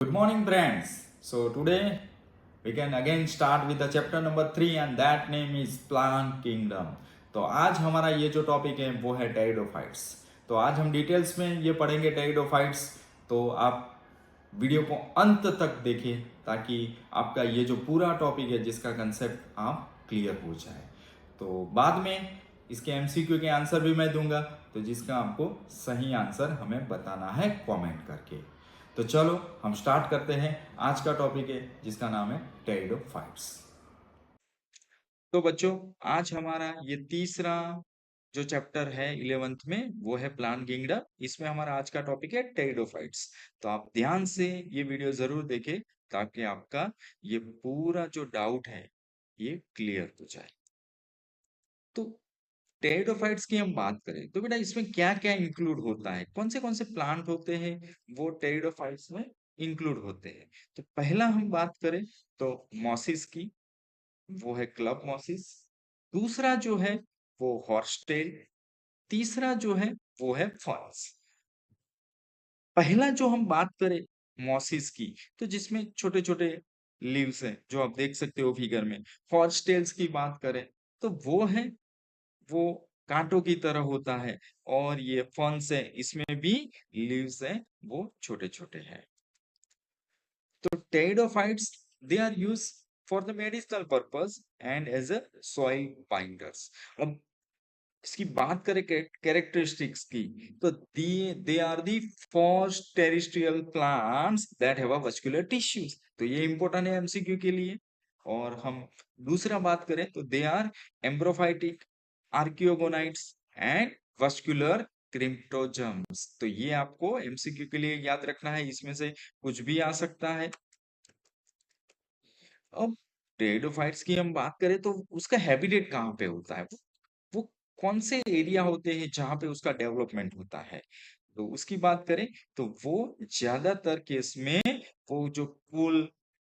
Good morning, friends. So, today we can again start with the chapter number 3 and that name is Plant Kingdom. तो आज हमारा ये जो topic है वो है टेरिडोफाइट्स। तो आज हम डिटेल्स में ये पढ़ेंगे टेरिडोफाइट्स। तो आप वीडियो को अंत तक देखें ताकि आपका ये जो पूरा टॉपिक है जिसका कंसेप्ट आप क्लियर हो जाए। तो बाद में इसके एमसीक्यू के आंसर भी मैं दूंगा, तो जिसका आपको सही आंसर हमें बताना है कमेंट करके। तो चलो हम स्टार्ट करते हैं। आज का टॉपिक है जिसका नाम है टेरिडोफाइट्स। तो बच्चों, आज हमारा ये तीसरा जो चैप्टर है 11th में वो है प्लांट किंगडम। इसमें हमारा आज का टॉपिक है टेरिडोफाइट्स। तो आप ध्यान से ये वीडियो जरूर देखें ताकि आपका ये पूरा जो डाउट है ये क्लियर हो जाए। तो टेरिडोफाइट्स की हम बात करें तो बेटा इसमें क्या क्या इंक्लूड होता है, कौन से प्लांट होते हैं वो टेरिडोफाइट्स में इंक्लूड होते हैं। तो पहला हम बात करें तो मॉसिस की, वो है क्लब मॉसिस। दूसरा जो है वो हॉर्सटेल। तीसरा जो है वो है फॉल्स। पहला जो हम बात करें मॉसिस की, तो जिसमें छोटे छोटे लीव्स हैं जो आप देख सकते हो फिगर में। हॉर्सटेल्स की बात करें तो वो कांटों की तरह होता है। और ये फॉन्स है, इसमें भी लीव्स हैं, वो छोटे छोटे हैं। तो pteridophytes they are use for the medicinal purpose and as a soil binders. अब इसकी बात करें कैरेक्टरिस्टिक्स की, तो they are the first terrestrial plants that have a vascular tissues. तो ये इंपॉर्टेंट है एमसीक्यू के लिए। और हम दूसरा बात करें तो दे आर एम्ब्रोफाइटिक, आर्कियोगोनाइट्स एंड वस्कुलर क्रिप्टोजम्स। तो ये आपको एमसीक्यू के लिए याद रखना है, इसमें से कुछ भी आ सकता है। अब टेरिडोफाइट्स की हम बात करें तो उसका हैबिटेट कहाँ पे होता है, वो कौन से एरिया होते हैं जहां पे उसका डेवलपमेंट होता है। तो उसकी बात करें तो वो ज्यादातर केस में वो जो cool,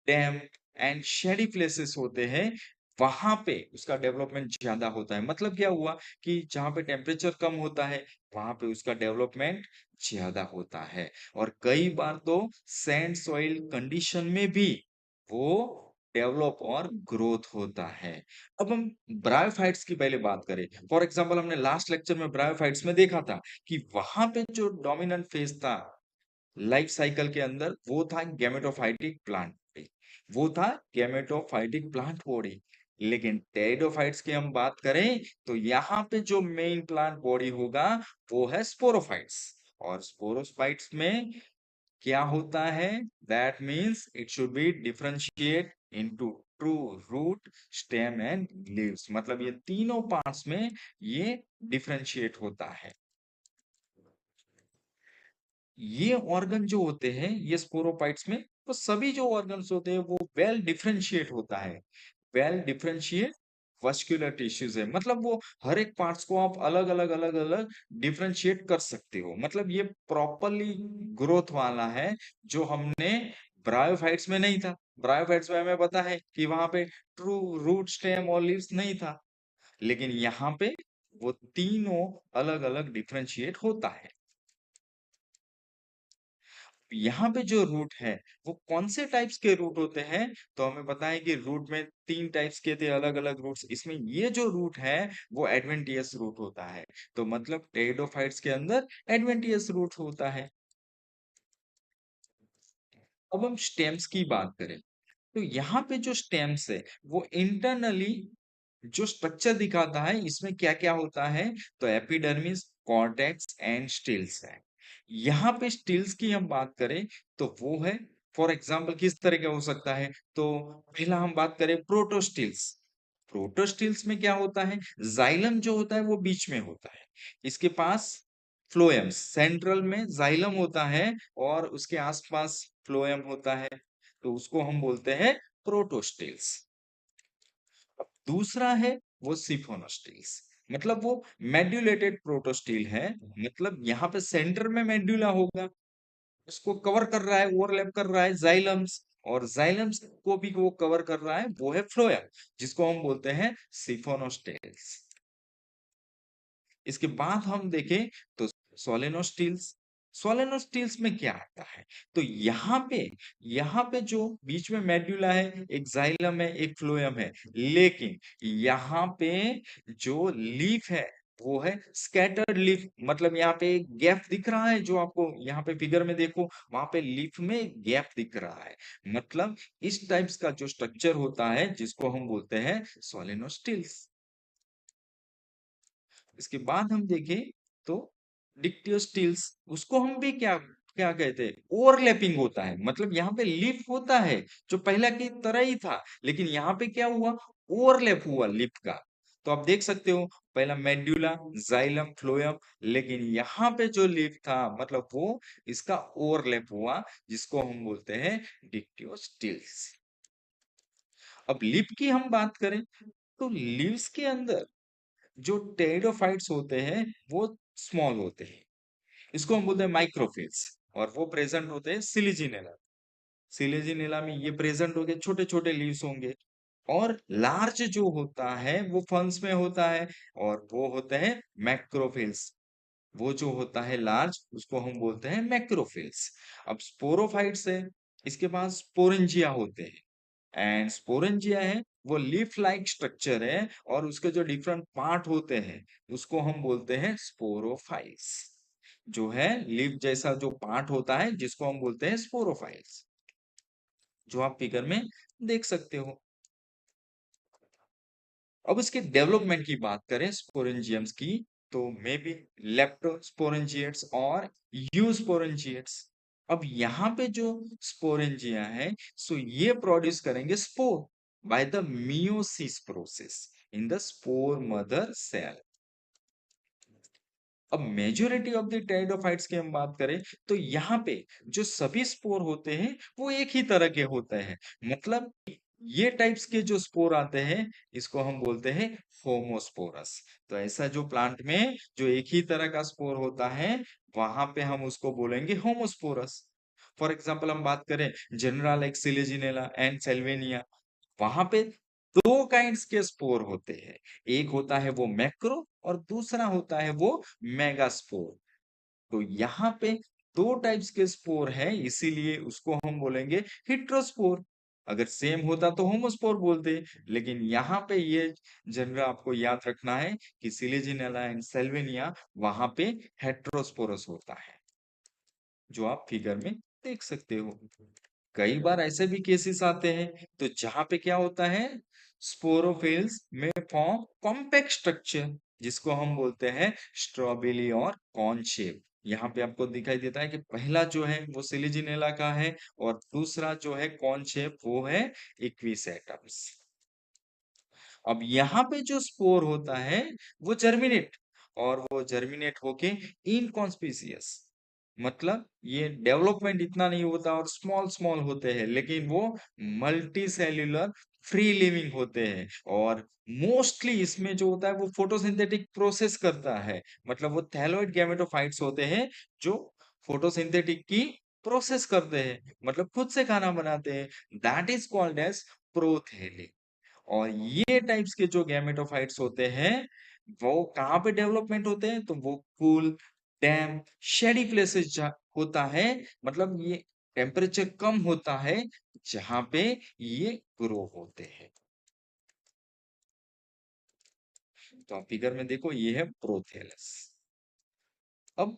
damp and shady places होते हैं वहां पे उसका डेवलपमेंट ज्यादा होता है। मतलब क्या हुआ कि जहां पे टेम्परेचर कम होता है वहां पे उसका डेवलपमेंट ज्यादा होता है। और कई बार तो सैंड सॉइल कंडीशन में भी वो डेवलप और ग्रोथ होता है। अब हम ब्रायोफाइट्स की पहले बात करें। फॉर एग्जांपल हमने लास्ट लेक्चर में ब्रायोफाइट्स में देखा था कि वहां पे जो डोमिनेंट फेज था लाइफ साइकिल के अंदर वो था गैमेटोफाइटिक प्लांट बॉडी। वो था गैमेटोफाइटिक प्लांट बॉडी। लेकिन टेरिडोफाइट्स की हम बात करें तो यहाँ पे जो मेन प्लांट बॉडी होगा वो है स्पोरोफाइट्स। और स्पोरोफाइट्स में क्या होता है, that means it should be differentiate into true root, stem and leaves. मतलब ये तीनों पार्ट्स में ये डिफरेंशिएट होता है। ये ऑर्गन जो होते हैं ये स्पोरोफाइट्स में, वो सभी जो ऑर्गन्स होते हैं वो वेल डिफरेंशिएट होता है। वेल डिफरेंशिएट वस्कुलर टिश्यूज है, मतलब वो हर एक पार्ट्स को आप अलग अलग डिफरेंशिएट कर सकते हो। मतलब ये प्रॉपरली ग्रोथ वाला है, जो हमने ब्रायोफाइट्स में नहीं था। ब्रायोफाइट्स में हमें पता है कि वहां पे ट्रू रूट, स्टेम और लीव्स नहीं था। लेकिन यहाँ पे वो तीनों अलग अलग डिफरेंशिएट होता है। यहाँ पे जो रूट है वो कौन से टाइप्स के रूट होते हैं, तो हमें पता है कि रूट में तीन टाइप्स के थे, अलग अलग रूट्स। इसमें ये जो रूट है वो एडवेंटियस रूट होता है। तो मतलब टेरिडोफाइट्स के अंदर एडवेंटियस रूट होता है। अब हम स्टेम्स की बात करें तो यहाँ पे जो स्टेम्स है वो इंटरनली जो स्ट्रक्चर दिखाता है, इसमें क्या क्या होता है, तो एपिडर्मिस, कॉर्टेक्स एंड स्टिल्स है। यहाँ पे स्टिल्स की हम बात करें तो वो है, फॉर एग्जांपल किस तरह का हो सकता है, तो पहला हम बात करें प्रोटोस्टिल्स। प्रोटोस्टिल्स में क्या होता है, जाइलम जो होता है वो बीच में होता है, इसके पास फ्लोएम सेंट्रल में जाइलम होता है और उसके आसपास फ्लोएम होता है। तो उसको हम बोलते हैं प्रोटोस्टिल्स। दूसरा है वो सिफोनोस्टिल्स, मतलब वो मेड्यूलेटेड प्रोटोस्टिल है। मतलब यहाँ पे सेंटर में मेड्यूला होगा, उसको कवर कर रहा है, ओवरलैप कर रहा है जाइलम्स, और जाइलम्स को भी वो कवर कर रहा है, वो है फ्लोएम, जिसको हम बोलते हैं सिफोनोस्टिल्स। इसके बाद हम देखें तो सोलेनोस्टिल्स। सोलेनोस्टिल्स में क्या आता है? तो यहाँ पे जो बीच में मेड्यूला है, एक जाइलम है, एक फ्लोएम है, लेकिन यहाँ पे जो लीफ है वो है स्कैटर्ड लीफ। मतलब यहाँ पे एक गैप दिख रहा है, जो आपको यहाँ पे फिगर में देखो, वहां पे लीफ में गैप दिख रहा है। मतलब इस टाइप्स का जो स्ट्रक्चर होता है जिसको हम बोलते हैं सोलेनोस्टिल्स। इसके बाद हम देखें तो डिक्टियोस्टिल्स, उसको हम भी क्या क्या कहते हैं, ओवरलैपिंग होता है। मतलब यहाँ पे लीफ होता है जो पहला की तरह ही था, लेकिन यहाँ पे क्या हुआ, ओवरलैप हुआ लीफ का। तो आप देख सकते हो, पहला मेड्यूला, जाइलम, फ्लोएम, लेकिन यहाँ पे जो लीफ था मतलब वो इसका ओवरलैप हुआ, जिसको हम बोलते हैं डिक्टियोस्टिल्स। अब लीफ की हम बात करें तो लीव्स के अंदर जो टेरिडोफाइट्स होते हैं वो स्मॉल होते हैं, इसको हम बोलते हैं माइक्रोफिल्स, और वो प्रेजेंट होते हैं सिलिजिनेला। सिलिजिनेला में ये प्रेजेंट होंगे, छोटे छोटे लीव्स होंगे। और लार्ज जो होता है वो फंस में होता है, और वो होते हैं मैक्रोफिल्स। वो जो होता है लार्ज उसको हम बोलते हैं मैक्रोफिल्स। अब स्पोरोफाइट्स है, इसके पास स्पोरेंजिया होते हैं। एंड स्पोरेंजिया है वो लीफ लाइक स्ट्रक्चर है, और उसके जो डिफरेंट पार्ट होते हैं उसको हम बोलते हैं स्पोरोफाइल्स। जो है लीफ जैसा जो पार्ट होता है जिसको हम बोलते हैं स्पोरोफाइल्स, जो आप फिगर में देख सकते हो। अब इसके डेवलपमेंट की बात करें स्पोरेंजियम्स की, तो मे बी लेप्टोस्पोरेंजिएट्स और यूस्पोरेंजिएट्स। अब यहाँ पे जो स्पोरेंजिया है, सो ये प्रोड्यूस करेंगे spore by the meiosis process in the spore mother cell. अब मेजोरिटी ऑफ द टेरिडोफाइट्स की हम बात करें तो यहाँ पे जो सभी स्पोर होते हैं वो एक ही तरह के होते हैं। मतलब ये टाइप्स के जो स्पोर आते हैं इसको हम बोलते हैं होमोस्पोरस। तो ऐसा जो प्लांट में जो एक ही तरह का स्पोर होता है वहां पे हम उसको बोलेंगे होमोस्पोरस। फॉर एग्जाम्पल हम बात करें जनरल एक्सिलिजिनेला एंड सेल्वेनिया, वहां पे दो काइंड्स के स्पोर होते हैं। एक होता है वो मैक्रो और दूसरा होता है वो मेगास्पोर। तो यहाँ पे दो टाइप्स के स्पोर है, इसीलिए उसको हम बोलेंगे हिट्रोस्पोर। अगर सेम होता तो होमोस्पोर बोलते, लेकिन यहाँ पे ये जनरल आपको याद रखना है कि सिलिजिनेला एंड सेल्वेनिया वहां पे हेट्रोस्पोरस होता है, जो आप फिगर में देख सकते हो। कई बार ऐसे भी केसेस आते हैं तो जहां पे क्या होता है, स्पोरोफिल्स में फॉर्म कॉम्पैक्ट स्ट्रक्चर जिसको हम बोलते हैं स्ट्रॉबेरी और कॉर्न शेप। यहाँ पे आपको दिखाई देता है कि पहला जो है वो सिलिजिनेला का है, और दूसरा जो है कॉर्न शेप वो है इक्विसेटम्स। अब यहाँ पे जो स्पोर होता है वो जर्मिनेट, और वो जर्मिनेट होके इनकॉन्स्पिशियस। मतलब ये डेवलपमेंट इतना नहीं होता और स्मॉल स्मॉल होते हैं, लेकिन वो मल्टी सेल्यूलर फ्री लिविंग होते हैं। और मोस्टली इसमें जो होता है वो फोटोसिंथेटिक प्रोसेस करता है। मतलब वो थैलोइड गैमेटोफाइट्स होते हैं जो फोटोसिंथेटिक की प्रोसेस करते हैं, मतलब खुद से खाना बनाते हैं। That is called as prothallic. और ये टाइप्स के जो गैमेटोफाइट्स होते हैं वो कहाँ पे डेवलपमेंट होते हैं, तो वो कूल, डैम्प, शेडी प्लेसेस होता है। मतलब ये टेम्परेचर कम होता है जहां पे ये ग्रो होते हैं। तो आप फिगर में देखो ये है प्रोथेलस। अब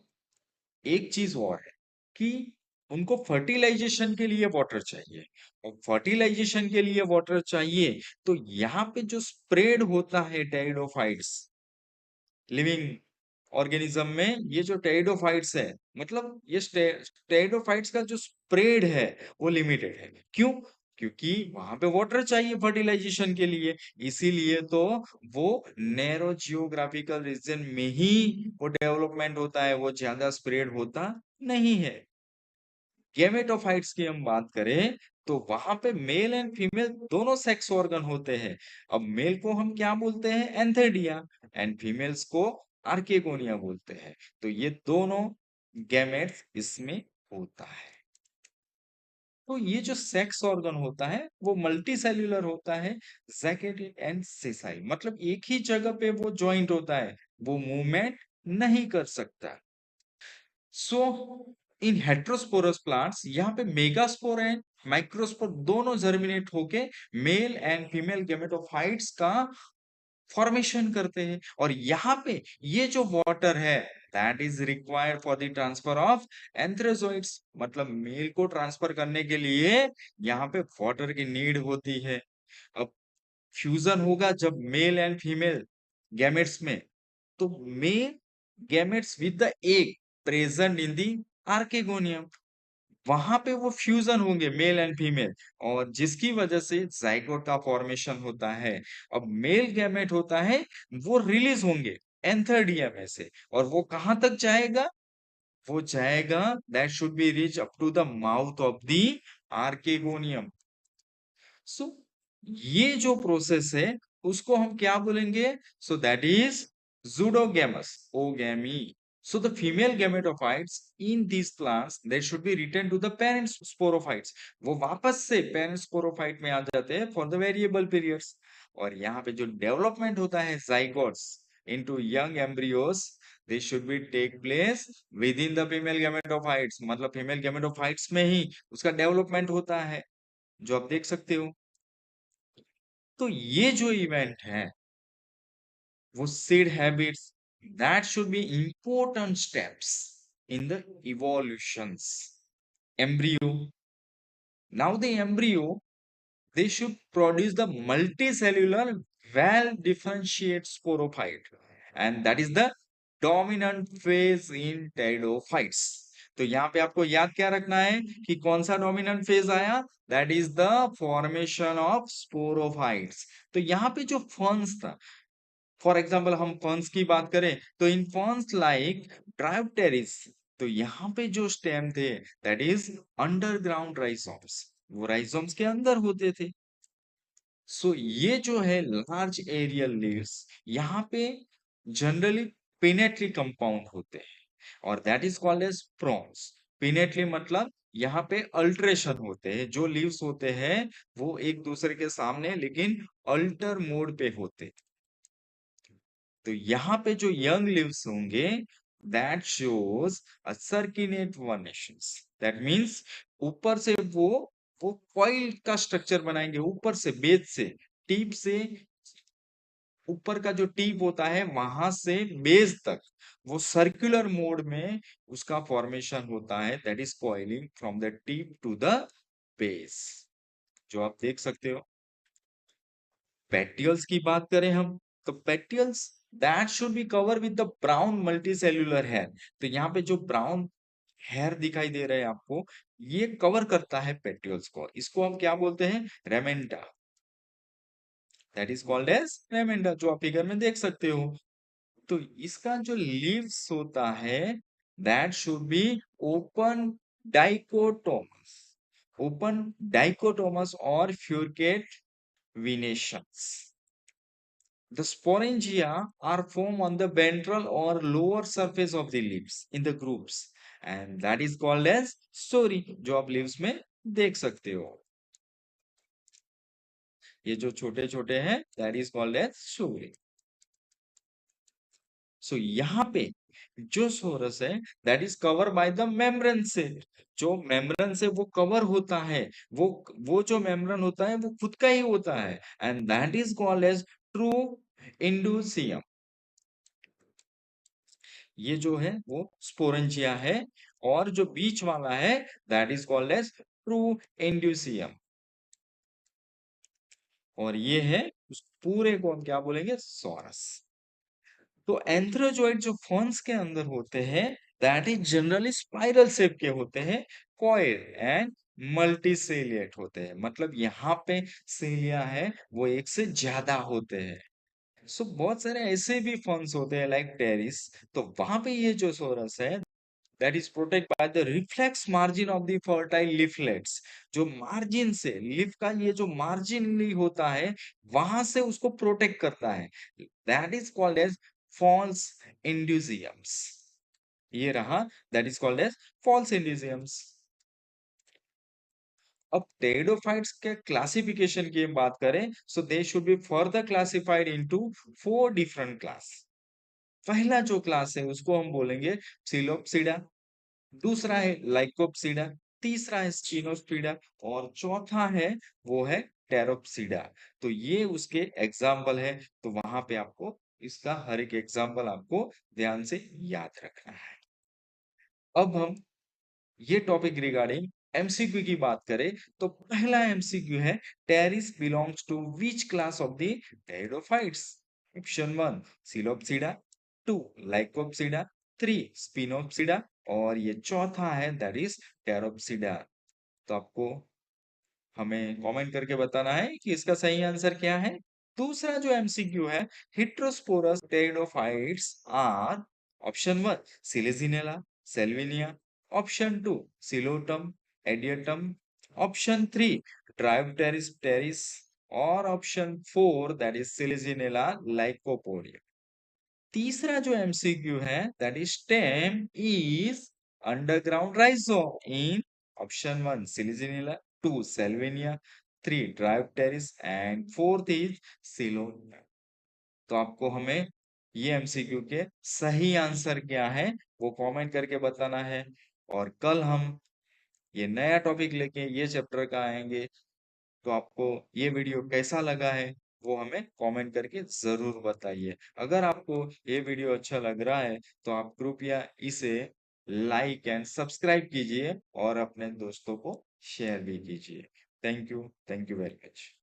एक चीज और है कि उनको फर्टिलाइजेशन के लिए वाटर चाहिए, और फर्टिलाइजेशन के लिए वाटर चाहिए। तो यहाँ पे जो स्प्रेड होता है टेरिडोफाइट्स लिविंग ऑर्गेनिज्म में, ये जो टेरिडोफाइट्स है, मतलब ये टेरिडोफाइट्स का जो स्प्रेड है वो लिमिटेड है। क्यों? क्योंकि वहां पे वाटर चाहिए फर्टिलाइजेशन के लिए। इसीलिए तो वो नैरो जियोग्राफिकल रीजन में ही वो डेवलपमेंट होता है, वो ज्यादा स्प्रेड होता नहीं है। गैमेटोफाइट्स की हम बात करें तो वहां पे मेल एंड फीमेल दोनों सेक्स ऑर्गन होते हैं। अब मेल को हम क्या बोलते हैं, एंथेडिया, एंड फीमेल्स को आर्केगोनिया बोलते हैं। तो ये दोनों गैमेट्स इसमें होता है। तो ये जो सेक्स ऑर्गन होता है वो मल्टी सेल्यूलर होता है, जैकेटेड एंड सेसाइल। मतलब एक ही जगह पे वो जॉइंट होता है, वो मूवमेंट नहीं कर सकता। सो इन हेट्रोस्पोरस प्लांट्स यहाँ पे मेगास्पोर एंड माइक्रोस्पोर दोनों जर्मिनेट होके मेल एंड फीमेल गेमेटोफाइट्स का फॉर्मेशन करते हैं, और यहाँ पे ये जो वाटर है that is required for the transfer of antherozoids, मतलब मेल को ट्रांसफर करने के लिए यहाँ पे वाटर की नीड होती है। अब फ्यूजन होगा जब मेल एंड फीमेल गैमेट्स में, तो male gametes with the egg present in the archegonium, वहां पे वो फ्यूजन होंगे मेल एंड फीमेल, और जिसकी वजह से जाइगोट का फॉर्मेशन होता है। अब मेल गैमेट होता है वो रिलीज होंगे एंथर्डिया में से, और वो कहां तक जाएगा, वो जाएगा that should be reach up to the mouth of the archegonium. So ये जो प्रोसेस है उसको हम क्या बोलेंगे, so that is zooidogamous oogamy. So the female gametophytes in these plants they should be returned to the parent sporophytes, वो वापस से parent sporophyte में आ जाते हैं for the variable periods। और यहाँ पे जो डेवलपमेंट होता है zygotes into young embryos they should be take place within the female gametophytes, मतलब female gametophytes में ही उसका डेवलपमेंट होता है, जो आप देख सकते हो। तो ये जो इवेंट है वो seed habits that should be important steps in the evolutions embryo। Now the embryo they should produce the multicellular well differentiate sporophyte, and that is the dominant phase in pteridophytes। तो यहाँ पे आपको याद क्या रखना है कि कौन सा डोमिनेंट फेज आया, that is the formation of sporophytes. तो यहाँ पे जो फर्न्स था, फॉर एग्जाम्पल हम फर्न्स की बात करें तो इन फर्न्स लाइक ड्रायोप्टेरिस, तो यहाँ पे जो स्टेम थे दैट इज अंडरग्राउंड राइजोम्स, वो राइजोम्स के अंदर होते थे। सो ये जो है लार्ज एरियल लीव्स, यहाँ पे जनरली पिनेटरी कंपाउंड होते हैं, और that is called as fronds. Pinnately मतलब यहाँ पे अल्टरेशन होते हैं, जो लीव्स होते हैं वो एक दूसरे के सामने लेकिन अल्टर मोड पे होते हैं। तो यहाँ पे जो यंग लीव्स होंगे that shows a circinate vernations, that means ऊपर से वो कॉइल का स्ट्रक्चर बनाएंगे, ऊपर से बेस से टिप से, ऊपर का जो टिप होता है वहां से बेस तक वो सर्कुलर मोड में उसका फॉर्मेशन होता है, that is coiling from the tip to the base, जो आप देख सकते हो। पेटियल्स की बात करें हम, तो petioles that should be cover with the brown multicellular hair. तो यहाँ पे जो ब्राउन हेयर दिखाई दे रहे हैं आपको, ये कवर करता है पेटियल्स को, इसको हम क्या बोलते हैं, ramenta, that is called as ramenta, जो आप फिगर में देख सकते हो। तो इसका जो लीव्स होता है that should be open dichotomous, open dichotomous और फ्यूरकेट venations। The sporangia are formed on the ventral or lower surface of the leaves in the groups, and that is called as story, जो आप leaves में देख सकते हो। ये जो छोटे छोटे हैं that is called as story। So यहाँ पे जो सोरस है that is covered by the membrane से, जो मेम्ब्रेन से वो कवर होता है, वो जो मेम्ब्रेन होता है वो खुद का ही होता है, and that is called as true इंडोसियम। ये जो है वो स्पोरेंजिया है, और जो बीच वाला है that is called as true indusium, और ये है उस पूरे को हम क्या बोलेंगे, सोरस। तो एंथ्रोजोइड जो फॉन्स के अंदर होते हैं that is generally spiral shape के होते हैं, कॉइल एंड मल्टीसेलिएट होते हैं, मतलब यहाँ पे सेलिया है वो एक से ज्यादा होते हैं। सो बहुत सारे ऐसे भी फंड्स होते हैं लाइक टेरिस, तो वहां पे ये जो सोरस है that is protect by the reflex margin of the fertile leaflets, जो मार्जिन से लीफ का ये जो मार्जिन होता है वहां से उसको प्रोटेक्ट करता है, that is called as false indusiums. ये रहा that is called as false indusiums. अब टेरिडोफाइट्स के क्लासिफिकेशन की हम बात करें so they should be further classified into 4 different class. पहला जो क्लास है उसको हम बोलेंगे सिलोप्सिडा, दूसरा है लाइकोप्सिडा, तीसरा है स्टिनोस्पिडा और चौथा है वो है टेरोप्सिडा। तो ये उसके एग्जाम्पल है, तो वहां पे आपको इसका हर एक एग्जाम्पल आपको ध्यान से याद रखना है। अब हम ये टॉपिक रिगार्डिंग एमसीक्यू की बात करें तो पहला एमसीक्यू है, Pteris belongs to which class of the pteridophytes? Option 1 psilopsida, 2 lycopsida, 3 sphenopsida और ये चौथा है दैट इज टेरोप्सिडा। तो आपको हमें कमेंट करके बताना है कि इसका सही आंसर क्या है। दूसरा जो एमसीक्यू है, heterosporous pteridophytes are option 1 Selaginella, Salvinia, option 2 Psilotum, Adiantum, option 3 Dryopteris Pteris और option 4 that is Selaginella Lycopodia. तीसरा जो एमसीक्यू है that is stem is underground rhizome in option 1 Selaginella, 2 Salvinia, 3 Dryopteris and fourth is Salvinia. तो आपको हमें ये MCQ के सही आंसर क्या है वो कमेंट करके बताना है। और कल हम ये नया टॉपिक लेके ये चैप्टर का आएंगे। तो आपको ये वीडियो कैसा लगा है वो हमें कमेंट करके जरूर बताइए। अगर आपको ये वीडियो अच्छा लग रहा है तो आप कृपया इसे लाइक एंड सब्सक्राइब कीजिए और अपने दोस्तों को शेयर भी कीजिए। Thank you very much.